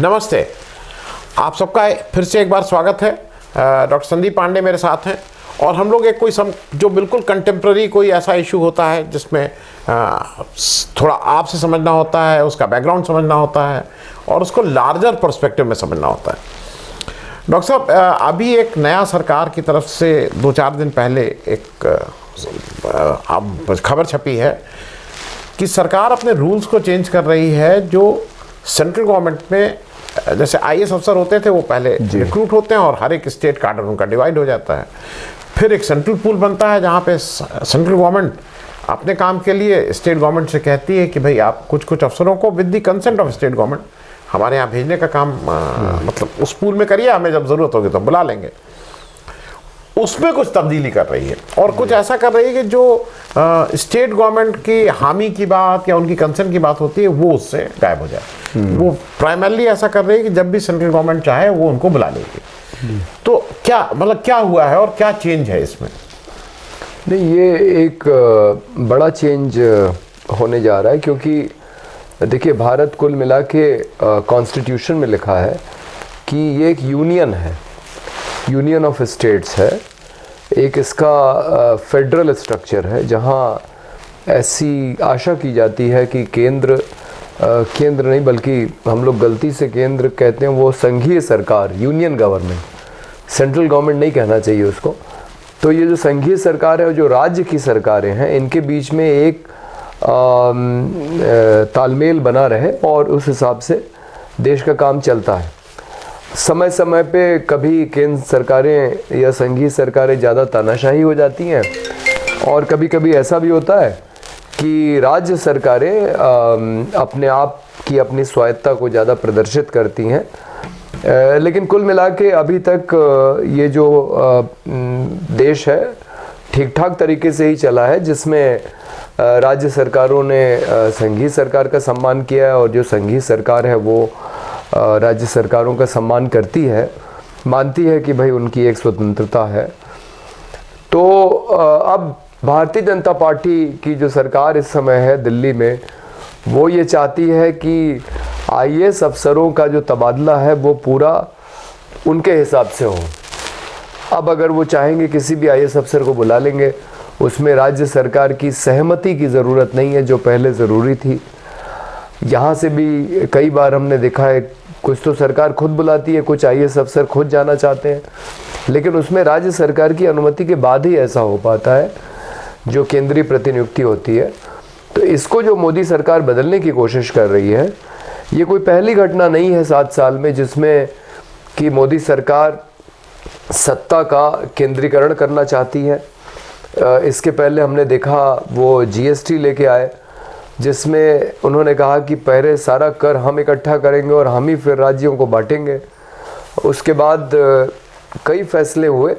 नमस्ते, आप सबका फिर से एक बार स्वागत है। डॉक्टर संदीप पांडे मेरे साथ हैं और हम लोग एक कोई जो बिल्कुल कंटेम्प्ररी कोई ऐसा इशू होता है जिसमें थोड़ा आपसे समझना होता है, उसका बैकग्राउंड समझना होता है और उसको लार्जर पर्सपेक्टिव में समझना होता है। डॉक्टर साहब, अभी एक नया सरकार की तरफ से 2-4 दिन पहले एक खबर छपी है कि सरकार अपने रूल्स को चेंज कर रही है। जो सेंट्रल गवर्नमेंट में जैसे आईएएस अफसर होते थे वो पहले रिक्रूट होते हैं और हर एक स्टेट कार्डर उनका डिवाइड हो जाता है। फिर एक सेंट्रल पूल बनता है जहाँ पे सेंट्रल गवर्नमेंट अपने काम के लिए स्टेट गवर्नमेंट से कहती है कि भाई आप कुछ अफसरों को with the consent of state government हमारे यहाँ भेजने का काम मतलब उस पूल में करिए, हमें जब ज़रूरत होगी तो बुला लेंगे। उसमें कुछ तब्दीली कर रही है और कुछ ऐसा कर रही है कि जो स्टेट गवर्नमेंट की हामी की बात या उनकी कंसर्न की बात होती है वो उससे गायब हो जाए। वो प्राइमरली ऐसा कर रही है कि जब भी सेंट्रल गवर्नमेंट चाहे वो उनको बुला लेगी। तो क्या मतलब क्या हुआ है और क्या चेंज है इसमें? नहीं, ये एक बड़ा चेंज होने जा रहा है क्योंकि देखिए, भारत कुल मिला के कॉन्स्टिट्यूशन में लिखा है कि ये एक यूनियन है, यूनियन ऑफ स्टेट्स है। एक इसका फेडरल स्ट्रक्चर है जहाँ ऐसी आशा की जाती है कि केंद्र नहीं बल्कि हम लोग गलती से केंद्र कहते हैं, वो संघीय सरकार, यूनियन गवर्नमेंट, सेंट्रल गवर्नमेंट नहीं कहना चाहिए उसको। तो ये जो संघीय सरकार है और जो राज्य की सरकारें हैं, इनके बीच में एक तालमेल बना रहे और उस हिसाब से देश का काम चलता है। समय समय पे कभी केंद्र सरकारें या संघीय सरकारें ज़्यादा तानाशाही हो जाती हैं और कभी कभी ऐसा भी होता है कि राज्य सरकारें अपने आप की अपनी स्वायत्ता को ज़्यादा प्रदर्शित करती हैं। लेकिन कुल मिला के अभी तक ये जो देश है ठीक ठाक तरीके से ही चला है, जिसमें राज्य सरकारों ने संघीय सरकार का सम्मान किया है और जो संघीय सरकार है वो राज्य सरकारों का सम्मान करती है, मानती है कि भाई उनकी एक स्वतंत्रता है। तो अब भारतीय जनता पार्टी की जो सरकार इस समय है दिल्ली में, वो ये चाहती है कि आईएएस अफसरों का जो तबादला है वो पूरा उनके हिसाब से हो। अब अगर वो चाहेंगे किसी भी आईएएस अफसर को बुला लेंगे, उसमें राज्य सरकार की सहमति की ज़रूरत नहीं है जो पहले ज़रूरी थी। यहाँ से भी कई बार हमने देखा है, कुछ तो सरकार खुद बुलाती है, कुछ आईएएस अफसर खुद जाना चाहते हैं, लेकिन उसमें राज्य सरकार की अनुमति के बाद ही ऐसा हो पाता है जो केंद्रीय प्रतिनियुक्ति होती है। तो इसको जो मोदी सरकार बदलने की कोशिश कर रही है, ये कोई पहली घटना नहीं है 7 साल में जिसमें कि मोदी सरकार सत्ता का केंद्रीकरण करना चाहती है। इसके पहले हमने देखा वो जीएसटी लेके आए, जिसमें उन्होंने कहा कि पहले सारा कर हम इकट्ठा करेंगे और हम ही फिर राज्यों को बांटेंगे। उसके बाद कई फैसले हुए,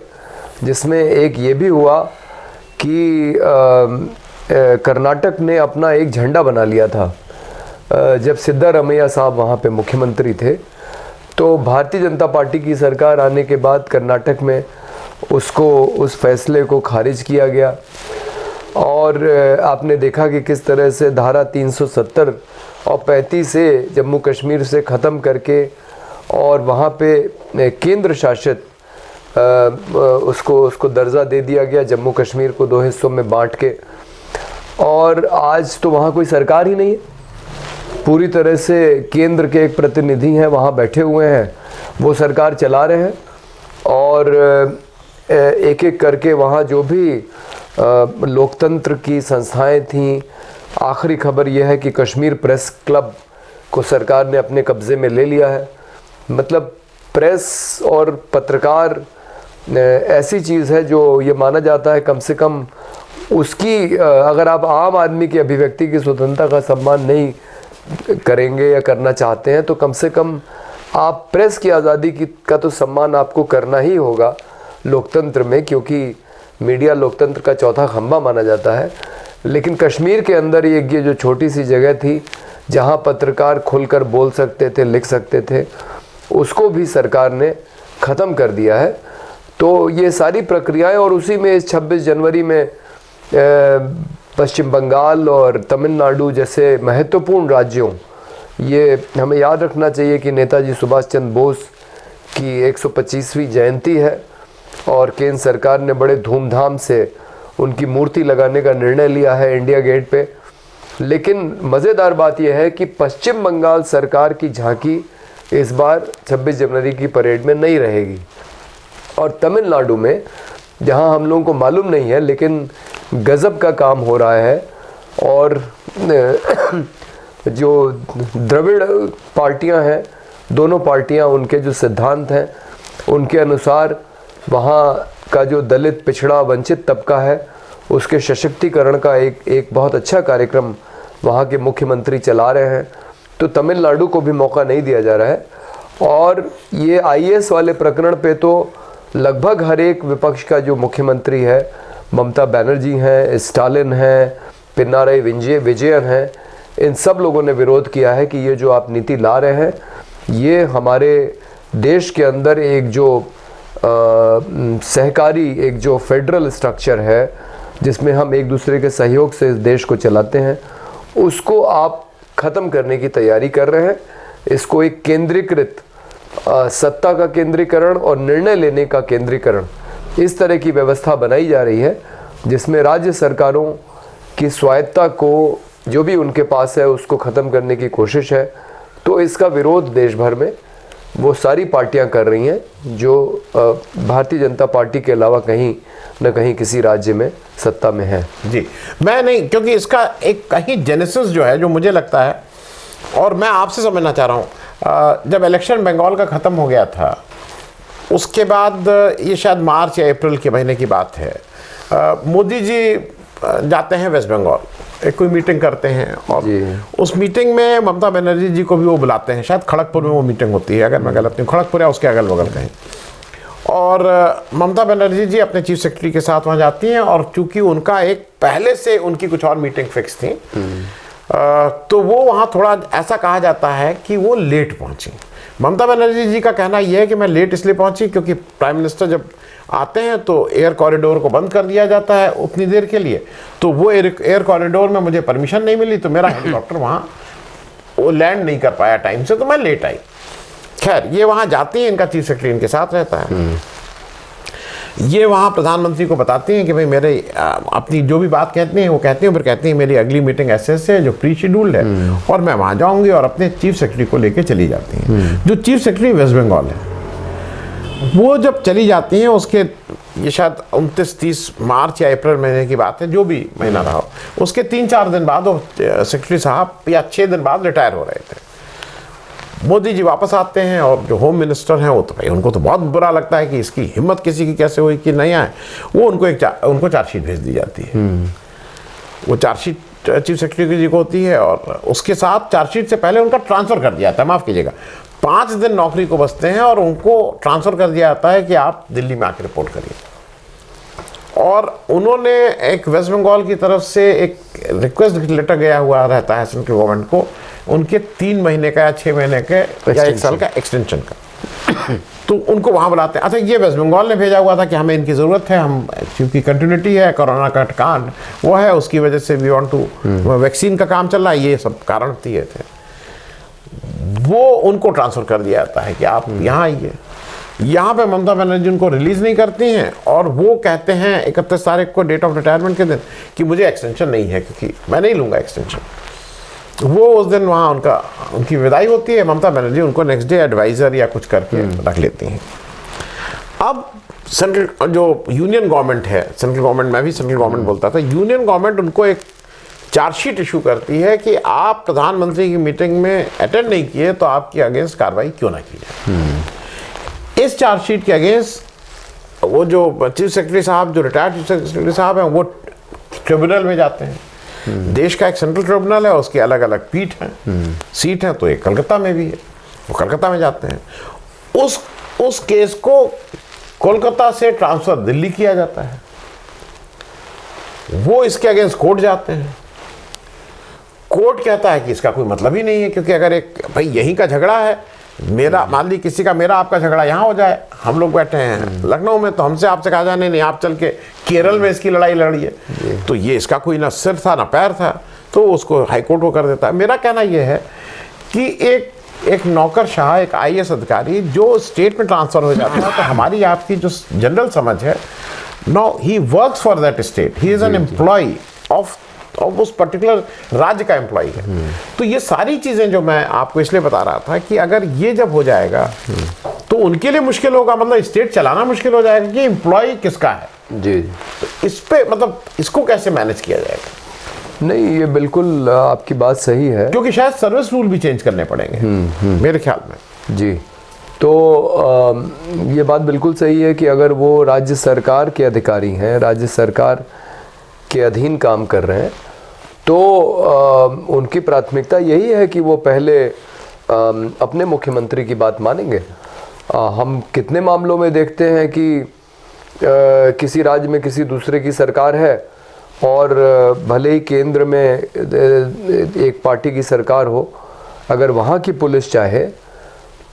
जिसमें एक ये भी हुआ कि कर्नाटक ने अपना एक झंडा बना लिया था। जब सिद्धारमैया साहब वहाँ पे मुख्यमंत्री थे, तो भारतीय जनता पार्टी की सरकार आने के बाद कर्नाटक में उस फैसले को खारिज किया गया और आपने देखा कि किस तरह से धारा 370 और 35 से जम्मू कश्मीर से ख़त्म करके और वहाँ पे केंद्र शासित उसको दर्जा दे दिया गया, जम्मू कश्मीर को 2 हिस्सों में बांट के। और आज तो वहाँ कोई सरकार ही नहीं है, पूरी तरह से केंद्र के एक प्रतिनिधि हैं वहाँ बैठे हुए हैं, वो सरकार चला रहे हैं और एक एक करके वहाँ जो भी लोकतंत्र की संस्थाएं थीं। आखिरी खबर यह है कि कश्मीर प्रेस क्लब को सरकार ने अपने कब्ज़े में ले लिया है। मतलब प्रेस और पत्रकार ऐसी चीज़ है जो ये माना जाता है कम से कम उसकी, अगर आप आम आदमी की अभिव्यक्ति की स्वतंत्रता का सम्मान नहीं करेंगे या करना चाहते हैं, तो कम से कम आप प्रेस की आज़ादी का तो सम्मान आपको करना ही होगा लोकतंत्र में, क्योंकि मीडिया लोकतंत्र का चौथा खंभा माना जाता है। लेकिन कश्मीर के अंदर ये जो छोटी सी जगह थी जहाँ पत्रकार खुलकर बोल सकते थे, लिख सकते थे, उसको भी सरकार ने ख़त्म कर दिया है। तो ये सारी प्रक्रियाएं, और उसी में 26 जनवरी में पश्चिम बंगाल और तमिलनाडु जैसे महत्वपूर्ण राज्यों ये हमें याद रखना चाहिए कि नेताजी सुभाष चंद्र बोस की 125वीं जयंती है और केंद्र सरकार ने बड़े धूमधाम से उनकी मूर्ति लगाने का निर्णय लिया है इंडिया गेट पे। लेकिन मज़ेदार बात यह है कि पश्चिम बंगाल सरकार की झांकी इस बार 26 जनवरी की परेड में नहीं रहेगी। और तमिलनाडु में, जहां हम लोगों को मालूम नहीं है लेकिन गज़ब का काम हो रहा है, और जो द्रविड़ पार्टियां हैं, दोनों पार्टियां, उनके जो सिद्धांत हैं उनके अनुसार वहाँ का जो दलित, पिछड़ा, वंचित तबका है उसके सशक्तिकरण का एक बहुत अच्छा कार्यक्रम वहाँ के मुख्यमंत्री चला रहे हैं। तो तमिलनाडु को भी मौका नहीं दिया जा रहा है। और ये IAS वाले प्रकरण पे तो लगभग हर एक विपक्ष का जो मुख्यमंत्री है, ममता बनर्जी हैं, स्टालिन हैं, पिनाराई विजयन हैं, इन सब लोगों ने विरोध किया है कि ये जो आप नीति ला रहे हैं ये हमारे देश के अंदर एक जो सहकारी, एक जो फेडरल स्ट्रक्चर है जिसमें हम एक दूसरे के सहयोग से इस देश को चलाते हैं, उसको आप ख़त्म करने की तैयारी कर रहे हैं। इसको एक केंद्रीकृत सत्ता का केंद्रीकरण और निर्णय लेने का केंद्रीकरण, इस तरह की व्यवस्था बनाई जा रही है जिसमें राज्य सरकारों की स्वायत्ता को, जो भी उनके पास है, उसको ख़त्म करने की कोशिश है। तो इसका विरोध देश भर में वो सारी पार्टियां कर रही हैं जो भारतीय जनता पार्टी के अलावा कहीं न कहीं किसी राज्य में सत्ता में है। जी, मैं नहीं, क्योंकि इसका एक कहीं जेनेसिस जो है, जो मुझे लगता है, और मैं आपसे समझना चाह रहा हूँ, जब इलेक्शन बंगाल का ख़त्म हो गया था उसके बाद, ये शायद मार्च या अप्रैल के महीने की बात है, मोदी जी जाते हैं वेस्ट बंगाल, एक कोई मीटिंग करते हैं, और उस मीटिंग में ममता बनर्जी जी को भी वो बुलाते हैं। शायद खड़गपुर में वो मीटिंग होती है, अगर मैं गलत नहीं, खड़गपुर या उसके अगल बगल कहीं। और ममता बनर्जी जी अपने चीफ सेक्रेटरी के साथ वहाँ जाती हैं, और चूंकि उनका एक पहले से उनकी कुछ और मीटिंग फिक्स थी, तो वो वहाँ थोड़ा ऐसा कहा जाता है कि वो लेट पहुँची। ममता बनर्जी जी का कहना यह है कि मैं लेट इसलिए पहुँची क्योंकि प्राइम मिनिस्टर जब आते हैं तो एयर कॉरिडोर को बंद कर दिया जाता है उतनी देर के लिए, तो वो एयर कॉरिडोर में मुझे परमिशन नहीं मिली, तो मेरा हेलीकॉप्टर वहाँ वो लैंड नहीं कर पाया टाइम से, तो मैं लेट आई। खैर, ये वहाँ जाती हैं, इनका चीफ सेक्रेटरी इनके साथ रहता है। ये वहाँ प्रधानमंत्री को बताती हैं कि भाई मेरे अपनी जो भी बात कहती हैं वो कहती हैं, फिर कहती हैं मेरी अगली मीटिंग ऐसे है जो प्री शेड्यूल्ड है, और मैं वहाँ जाऊँगी, और अपने चीफ सेक्रेटरी को लेके चली जाती हैं। जो चीफ सेक्रेटरी वेस्ट बंगाल है, वो जब चली जाती हैं, उसके ये शायद 29-30 मार्च या अप्रैल महीने की बात है, जो भी महीना रहा हो, उसके 3-4 दिन बाद वो सेक्रेटरी साहब, या 6 दिन बाद रिटायर हो रहे थे। मोदी जी वापस आते हैं, और जो होम मिनिस्टर हैं वो तो भाई उनको तो बहुत बुरा लगता है कि इसकी हिम्मत किसी की कैसे हुई कि नहीं आए। वो उनको चार्जशीट भेज दी जाती है। वो चार्जशीट चीफ सेक्रेटरी जी को होती है, और उसके साथ चार्जशीट से पहले उनका ट्रांसफ़र कर दिया जाता है, माफ़ कीजिएगा, 5 दिन नौकरी को बचते हैं और उनको ट्रांसफ़र कर दिया जाता है कि आप दिल्ली में आके रिपोर्ट करिए। और उन्होंने एक वेस्ट बंगाल की तरफ से एक रिक्वेस्ट लेटर गया हुआ रहता है सेंट्रल गवर्नमेंट को, उनके 3 महीने का या 6 महीने के या 1 साल का एक्सटेंशन का। तो उनको वहाँ बुलाते हैं। अच्छा, ये वेस्ट बंगाल ने भेजा हुआ था कि हमें इनकी ज़रूरत है, हम क्योंकि कंटिन्यूटी है, कोरोना का कांड वो है, उसकी वजह से वी वांट टू, वैक्सीन का काम चल रहा है, ये सब कारण दिए थे। वो उनको ट्रांसफ़र कर दिया जाता है कि आप यहाँ आइए। यहाँ पे ममता बनर्जी उनको रिलीज़ नहीं करती हैं, और वो कहते हैं 31 तारीख को, डेट ऑफ रिटायरमेंट के दिन, कि मुझे एक्सटेंशन नहीं है, क्योंकि मैं नहीं लूँगा एक्सटेंशन। वो उस दिन वहाँ उनकी विदाई होती है। ममता बनर्जी उनको नेक्स्ट डे एडवाइज़र या कुछ करके रख लेती हैं। अब सेंट्रल जो यूनियन गवर्नमेंट है, सेंट्रल गवर्नमेंट, मैं भी सेंट्रल गवर्नमेंट बोलता था, यूनियन गवर्नमेंट उनको एक चार्जशीट इशू करती है कि आप प्रधानमंत्री की मीटिंग में अटेंड नहीं किए तो आपकी अगेंस्ट कार्रवाई क्यों ना की जाए। इस चार्जशीट के अगेंस्ट वो जो चीफ सेक्रेटरी साहब, जो रिटायर्ड चीफ सेक्रेटरी साहब हैं, वो ट्रिब्यूनल में जाते हैं। देश का एक सेंट्रल ट्रिब्यूनल है, उसकी अलग अलग पीठ हैं, सीट हैं, तो एक कलकत्ता में भी है, वो कलकत्ता में जाते हैं। उस केस को कोलकाता से ट्रांसफ़र दिल्ली किया जाता है। वो इसके अगेंस्ट कोर्ट जाते हैं। कोर्ट कहता है कि इसका कोई मतलब ही नहीं है, क्योंकि अगर एक भाई यहीं का झगड़ा है, मेरा मान ली किसी का मेरा आपका झगड़ा यहाँ हो जाए, हम लोग बैठे हैं लखनऊ में, तो हमसे आपसे कहा जाए नहीं आप चल के केरल में इसकी लड़ाई लड़िए, तो ये इसका कोई ना सिर था ना पैर था, तो उसको हाईकोर्ट को कर देता है। मेरा कहना यह है कि एक नौकरशाह, एक आईएएस अधिकारी जो स्टेट में ट्रांसफर हो जाता है, तो हमारी आपकी जो जनरल समझ है, no he works for that state, he is an employ of उस पर्टिकुलर राज्य का एम्प्लॉय है। तो ये सारी चीजें जो मैं आपको इसलिए बता रहा था कि अगर ये जब हो जाएगा तो उनके लिए मुश्किल होगा, मतलब स्टेट चलाना मुश्किल हो जाएगा कि एम्प्लॉय किसका है। जी। तो इस पे मतलब इसको कैसे मैनेज किया जाएगा? नहीं, ये बिल्कुल आपकी बात सही है, क्योंकि शायद सर्विस रूल भी चेंज करने पड़ेंगे मेरे ख्याल में। जी। तो ये बात बिल्कुल सही है कि अगर वो राज्य सरकार के अधिकारी हैं, राज्य सरकार के अधीन काम कर रहे हैं, तो उनकी प्राथमिकता यही है कि वो पहले अपने मुख्यमंत्री की बात मानेंगे। हम कितने मामलों में देखते हैं कि किसी राज्य में किसी दूसरे की सरकार है और भले ही केंद्र में एक पार्टी की सरकार हो, अगर वहाँ की पुलिस चाहे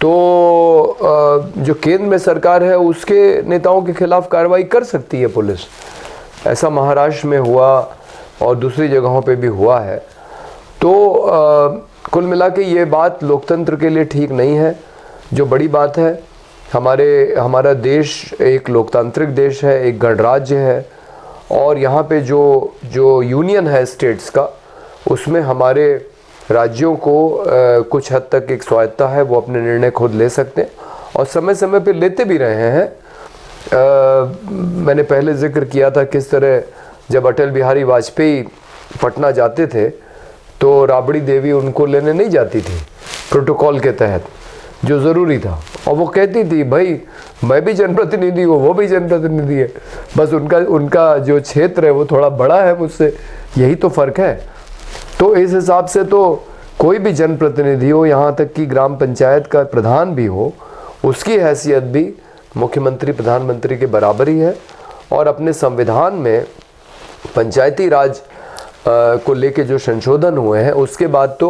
तो जो केंद्र में सरकार है उसके नेताओं के खिलाफ कार्रवाई कर सकती है पुलिस। ऐसा महाराष्ट्र में हुआ और दूसरी जगहों पे भी हुआ है। तो कुल मिला के ये बात लोकतंत्र के लिए ठीक नहीं है। जो बड़ी बात है, हमारा देश एक लोकतांत्रिक देश है, एक गणराज्य है, और यहाँ पे जो यूनियन है स्टेट्स का, उसमें हमारे राज्यों को कुछ हद तक एक स्वायत्ता है, वो अपने निर्णय खुद ले सकते हैं और समय समय पे लेते भी रहे हैं। मैंने पहले जिक्र किया था किस तरह जब अटल बिहारी वाजपेयी पटना जाते थे तो राबड़ी देवी उनको लेने नहीं जाती थी प्रोटोकॉल के तहत, जो ज़रूरी था, और वो कहती थी भाई मैं भी जनप्रतिनिधि हूँ, वो भी जनप्रतिनिधि है, बस उनका जो क्षेत्र है वो थोड़ा बड़ा है मुझसे, यही तो फ़र्क है। तो इस हिसाब से तो कोई भी जनप्रतिनिधि हो, यहाँ तक कि ग्राम पंचायत का प्रधान भी हो, उसकी हैसियत भी मुख्यमंत्री प्रधानमंत्री के बराबर ही है। और अपने संविधान में पंचायती राज को लेके जो संशोधन हुए हैं उसके बाद तो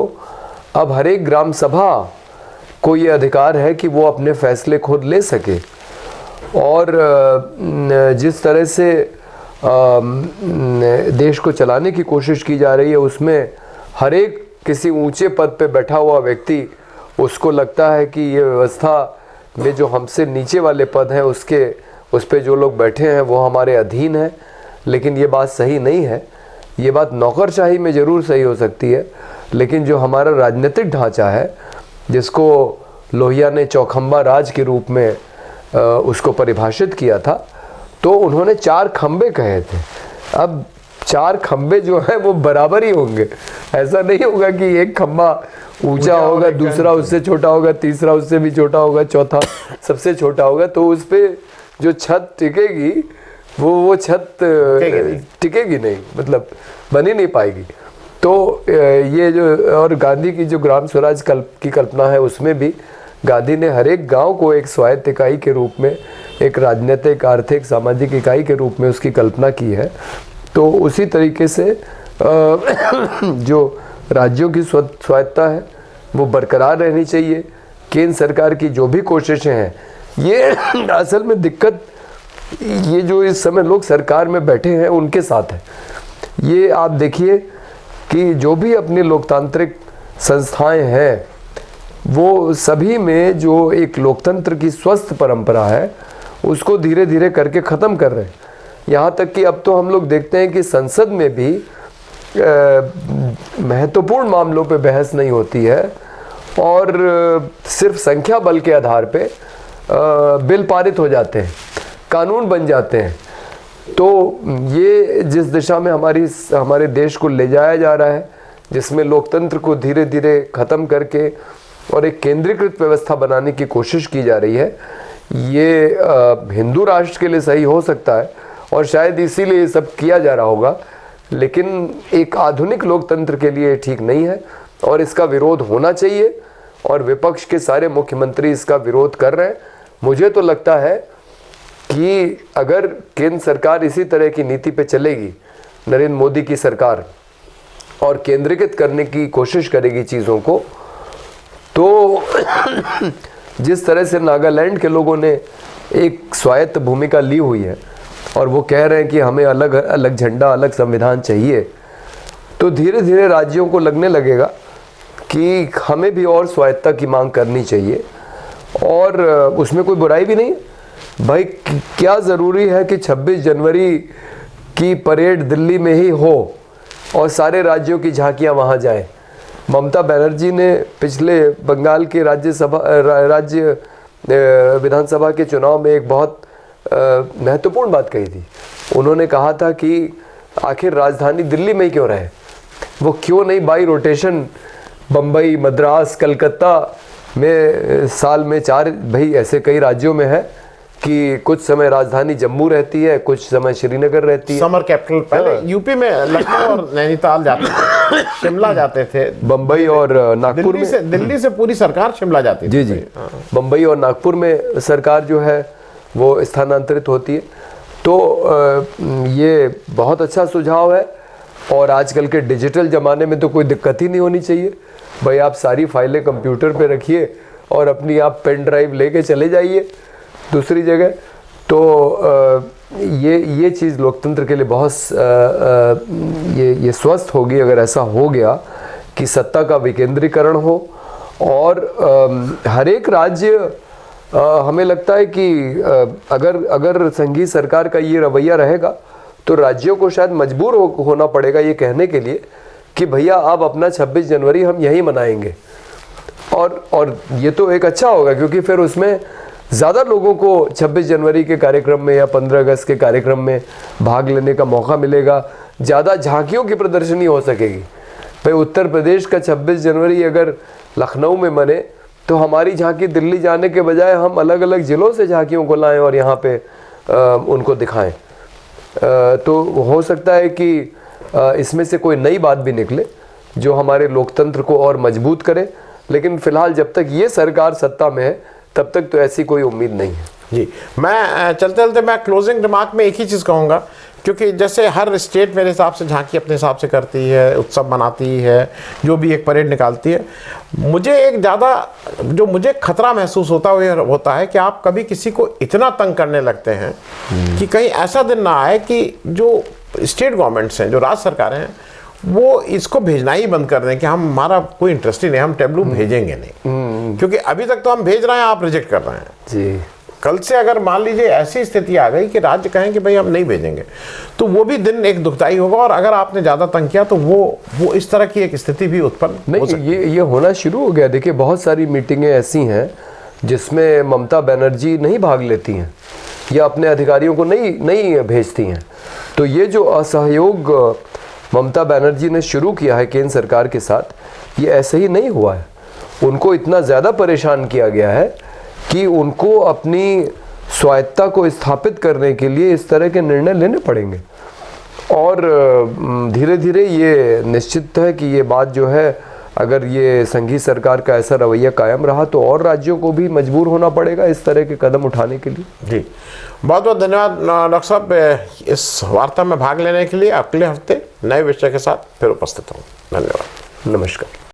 अब हर एक ग्राम सभा को ये अधिकार है कि वो अपने फैसले खुद ले सके। और जिस तरह से देश को चलाने की कोशिश की जा रही है उसमें हर एक किसी ऊंचे पद पे बैठा हुआ व्यक्ति, उसको लगता है कि ये व्यवस्था में जो हमसे नीचे वाले पद हैं उस पे जो लोग बैठे हैं वो हमारे अधीन हैं। लेकिन ये बात सही नहीं है। ये बात नौकरशाही में ज़रूर सही हो सकती है, लेकिन जो हमारा राजनीतिक ढांचा है, जिसको लोहिया ने चौखंबा राज के रूप में उसको परिभाषित किया था, तो उन्होंने 4 खंबे कहे थे। अब 4 खंबे जो है वो बराबर ही होंगे। ऐसा नहीं होगा कि एक खंबा ऊंचा होगा, दूसरा उससे छोटा होगा, तीसरा उससे भी छोटा होगा, चौथा सबसे छोटा होगा, तो उस पर जो छत टिकेगी वो छत टिकेगी नहीं, मतलब बन ही नहीं पाएगी। तो ये जो और गांधी की जो ग्राम स्वराज की कल्पना है, उसमें भी गांधी ने हर एक गांव को एक स्वायत्त इकाई के रूप में, एक राजनीतिक, आर्थिक, सामाजिक इकाई के रूप में उसकी कल्पना की है। तो उसी तरीके से जो राज्यों की स्वायत्ता है वो बरकरार रहनी चाहिए। केंद्र सरकार की जो भी कोशिशें हैं, ये असल में दिक्कत ये जो इस समय लोग सरकार में बैठे हैं उनके साथ है। ये आप देखिए कि जो भी अपनी लोकतांत्रिक संस्थाएं हैं वो सभी में जो एक लोकतंत्र की स्वस्थ परंपरा है उसको धीरे धीरे करके ख़त्म कर रहे हैं। यहाँ तक कि अब तो हम लोग देखते हैं कि संसद में भी महत्वपूर्ण मामलों पे बहस नहीं होती है और सिर्फ संख्या बल के आधार पे बिल पारित हो जाते हैं, कानून बन जाते हैं। तो ये जिस दिशा में हमारे देश को ले जाया जा रहा है, जिसमें लोकतंत्र को धीरे धीरे ख़त्म करके और एक केंद्रीकृत व्यवस्था बनाने की कोशिश की जा रही है, ये हिंदू राष्ट्र के लिए सही हो सकता है और शायद इसीलिए ये सब किया जा रहा होगा, लेकिन एक आधुनिक लोकतंत्र के लिए ठीक नहीं है और इसका विरोध होना चाहिए। और विपक्ष के सारे मुख्यमंत्री इसका विरोध कर रहे हैं। मुझे तो लगता है कि अगर केंद्र सरकार इसी तरह की नीति पे चलेगी, नरेंद्र मोदी की सरकार, और केंद्रीकृत करने की कोशिश करेगी चीज़ों को, तो जिस तरह से नागालैंड के लोगों ने एक स्वायत्त भूमिका ली हुई है और वो कह रहे हैं कि हमें अलग अलग झंडा, अलग संविधान चाहिए, तो धीरे धीरे राज्यों को लगने लगेगा कि हमें भी और स्वायत्तता की मांग करनी चाहिए, और उसमें कोई बुराई भी नहीं है भाई। क्या ज़रूरी है कि 26 जनवरी की परेड दिल्ली में ही हो और सारे राज्यों की झांकियां वहां जाएं। ममता बनर्जी ने पिछले बंगाल के राज्य विधानसभा के चुनाव में एक बहुत महत्वपूर्ण बात कही थी। उन्होंने कहा था कि आखिर राजधानी दिल्ली में ही क्यों रहे, वो क्यों नहीं बाई रोटेशन बम्बई, मद्रास, कलकत्ता में साल में 4, भाई ऐसे कई राज्यों में है कि कुछ समय राजधानी जम्मू रहती है, कुछ समय श्रीनगर रहती है। समर कैपिटल पहले यूपी में लखनऊ और नैनीताल जाते थे, शिमला जाते थे, बम्बई और नागपुर में। दिल्ली से पूरी सरकार शिमला जाती थी। जी जी, बम्बई और नागपुर में सरकार जो है वो स्थानांतरित होती है। तो ये बहुत अच्छा सुझाव है, और आजकल के डिजिटल ज़माने में तो कोई दिक्कत ही नहीं होनी चाहिए भाई। आप सारी फाइलें कंप्यूटर पे रखिए और अपनी आप पेन ड्राइव लेके चले जाइए दूसरी जगह। तो ये चीज़ लोकतंत्र के लिए बहुत ये स्वस्थ होगी अगर ऐसा हो गया कि सत्ता का विकेंद्रीकरण हो, और हर एक राज्य, हमें लगता है कि अगर संघीय सरकार का ये रवैया रहेगा तो राज्यों को शायद मजबूर होना पड़ेगा ये कहने के लिए कि भैया आप अपना 26 जनवरी हम यहीं मनाएंगे। और ये तो एक अच्छा होगा, क्योंकि फिर उसमें ज़्यादा लोगों को 26 जनवरी के कार्यक्रम में या 15 अगस्त के कार्यक्रम में भाग लेने का मौका मिलेगा, ज़्यादा झांकियों की प्रदर्शनी हो सकेगी। भाई उत्तर प्रदेश का 26 जनवरी अगर लखनऊ में मने तो हमारी झांकी दिल्ली जाने के बजाय हम अलग अलग ज़िलों से झांकियों को लाएं और यहाँ पे उनको दिखाएं। तो हो सकता है कि इसमें से कोई नई बात भी निकले जो हमारे लोकतंत्र को और मजबूत करे, लेकिन फिलहाल जब तक ये सरकार सत्ता में है तब तक तो ऐसी कोई उम्मीद नहीं है। जी, मैं चलते चलते मैं क्लोजिंग रिमार्क में एक ही चीज़ कहूँगा, क्योंकि जैसे हर स्टेट मेरे हिसाब से झांकी अपने हिसाब से करती है, उत्सव मनाती है, जो भी एक परेड निकालती है। मुझे एक ज़्यादा जो मुझे खतरा महसूस होता है कि आप कभी किसी को इतना तंग करने लगते हैं कि कहीं ऐसा दिन ना आए कि जो स्टेट गवर्नमेंट्स हैं, जो राज्य सरकारें हैं, वो इसको भेजना ही बंद कर दें कि हमारा कोई इंटरेस्ट ही नहीं, हम टेबलू भेजेंगे नहीं। क्योंकि अभी तक तो हम भेज रहे हैं, आप रिजेक्ट कर रहे हैं। जी, कल से अगर मान लीजिए ऐसी स्थिति आ गई कि राज्य कहें कि भाई हम नहीं भेजेंगे, तो वो भी दिन एक दुखदाई होगा, और अगर आपने ज़्यादा तंग किया तो वो इस तरह की एक स्थिति भी उत्पन्न हो सकती है। ये होना शुरू हो गया। देखिए बहुत सारी मीटिंगें ऐसी हैं जिसमें ममता बनर्जी नहीं भाग लेती हैं या अपने अधिकारियों को नहीं भेजती हैं। तो ये जो असहयोग ममता बनर्जी ने शुरू किया है केंद्र सरकार के साथ, ये ऐसे ही नहीं हुआ है। उनको इतना ज़्यादा परेशान किया गया है कि उनको अपनी स्वायत्ता को स्थापित करने के लिए इस तरह के निर्णय लेने पड़ेंगे। और धीरे धीरे ये निश्चित है कि ये बात जो है, अगर ये संघीय सरकार का ऐसा रवैया कायम रहा तो और राज्यों को भी मजबूर होना पड़ेगा इस तरह के कदम उठाने के लिए। जी, बहुत बहुत धन्यवाद डॉक्टर साहब इस वार्ता में भाग लेने के लिए। अगले हफ्ते नए विषय के साथ फिर उपस्थित हूँ। धन्यवाद, नमस्कार।